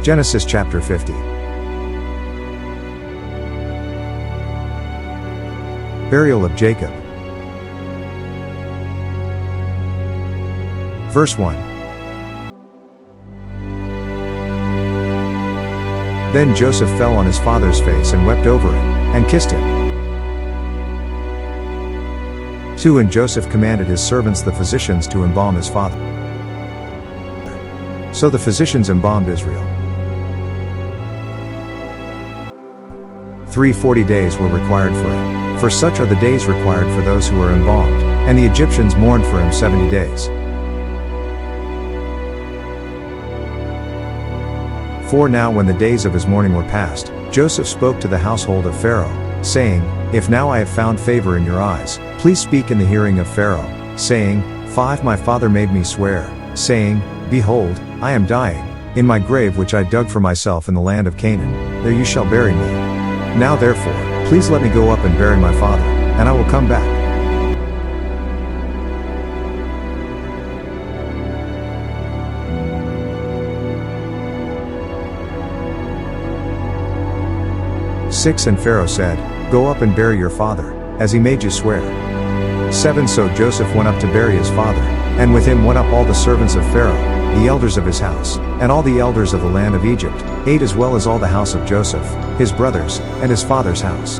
Genesis chapter 50. Burial of Jacob. Verse 1. Then Joseph fell on his father's face and wept over it, and kissed him. 2. And Joseph commanded his servants the physicians to embalm his father. So the physicians embalmed Israel. 3. 40 days were required for it, for such are the days required for those who are embalmed, and the Egyptians mourned for him 70 days. 4. Now when the days of his mourning were past, Joseph spoke to the household of Pharaoh, saying, If now I have found favor in your eyes, please speak in the hearing of Pharaoh, saying, 5. My father made me swear, saying, Behold, I am dying, in my grave which I dug for myself in the land of Canaan, there you shall bury me. Now therefore, please let me go up and bury my father, and I will come back. Six. And Pharaoh said, Go up and bury your father, as he made you swear. 7. So Joseph went up to bury his father, and with him went up all the servants of Pharaoh, the elders of his house, and all the elders of the land of Egypt, 8. As well as all the house of Joseph, his brothers, and his father's house.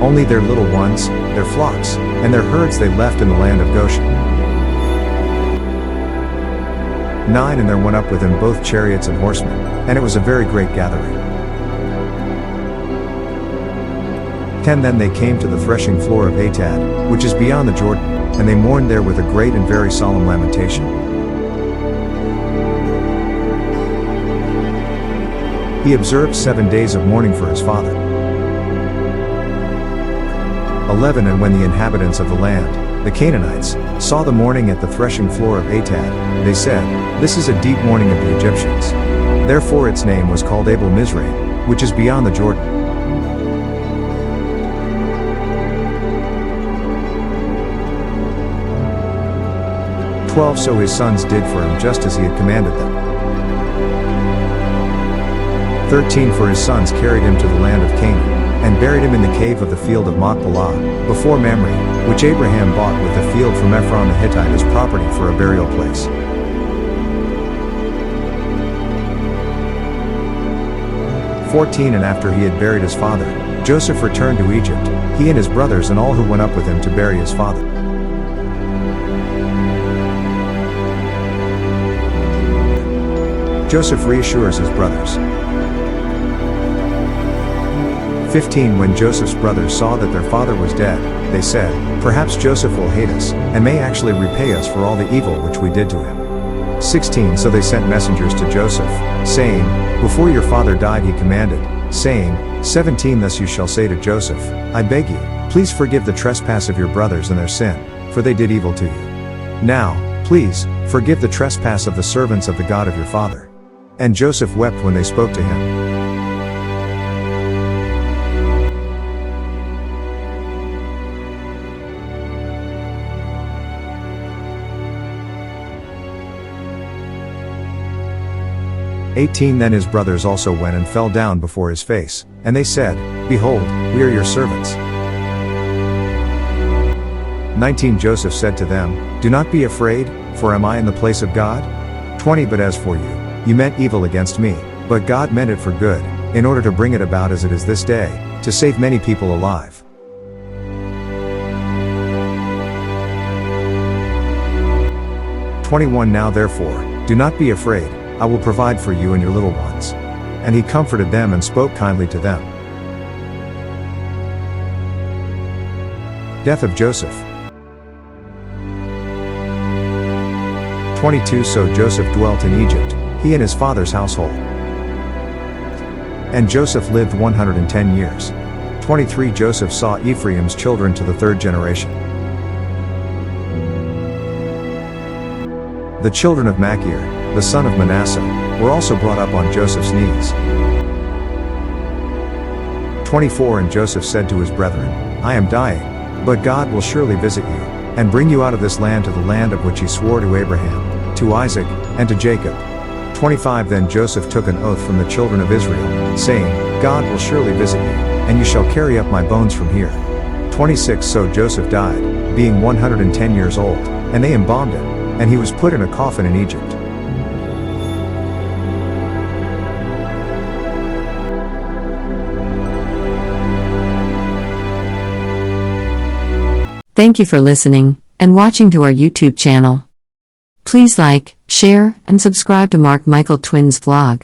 Only their little ones, their flocks, and their herds they left in the land of Goshen. 9. And there went up with him both chariots and horsemen, and it was a very great gathering. 10. Then they came to the threshing floor of Atad, which is beyond the Jordan, and they mourned there with a great and very solemn lamentation. He observed 7 days of mourning for his father. 11. And when the inhabitants of the land, the Canaanites, saw the mourning at the threshing floor of Atad, they said, This is a deep mourning of the Egyptians. Therefore its name was called Abel Mizraim, which is beyond the Jordan. 12. So his sons did for him just as he had commanded them. 13. For his sons carried him to the land of Canaan, and buried him in the cave of the field of Machpelah, before Mamre, which Abraham bought with the field from Ephron the Hittite as property for a burial place. 14. And after he had buried his father, Joseph returned to Egypt, he and his brothers and all who went up with him to bury his father. Joseph reassures his brothers. 15. When Joseph's brothers saw that their father was dead, they said, Perhaps Joseph will hate us, and may actually repay us for all the evil which we did to him. 16. So they sent messengers to Joseph, saying, Before your father died he commanded, saying, 17. Thus you shall say to Joseph, I beg you, please forgive the trespass of your brothers and their sin, for they did evil to you. Now, please, forgive the trespass of the servants of the God of your father. And Joseph wept when they spoke to him. Then his brothers also went and fell down before his face, and they said, Behold, we are your servants. 19. Joseph said to them, Do not be afraid, for am I in the place of God? 20. But as for you, you meant evil against me, but God meant it for good, in order to bring it about as it is this day, to save many people alive. 21. Now therefore, do not be afraid, I will provide for you and your little ones. And he comforted them and spoke kindly to them. Death of Joseph. 22. So Joseph dwelt in Egypt, he and his father's household. And Joseph lived 110 years. 23. Joseph saw Ephraim's children to the third generation. The children of Machir, the son of Manasseh, were also brought up on Joseph's knees. 24. And Joseph said to his brethren, I am dying, but God will surely visit you, and bring you out of this land to the land of which he swore to Abraham, to Isaac, and to Jacob. 25 Then Joseph took an oath from the children of Israel, saying, God will surely visit you, and you shall carry up my bones from here. 26 So Joseph died, being 110 years old, and they embalmed him, and he was put in a coffin in Egypt. Thank you for listening and watching to our YouTube channel. Please like, share, and subscribe to Mark Michael Twins vlog.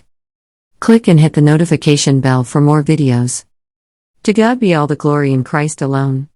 Click and hit the notification bell for more videos. To God be all the glory in Christ alone.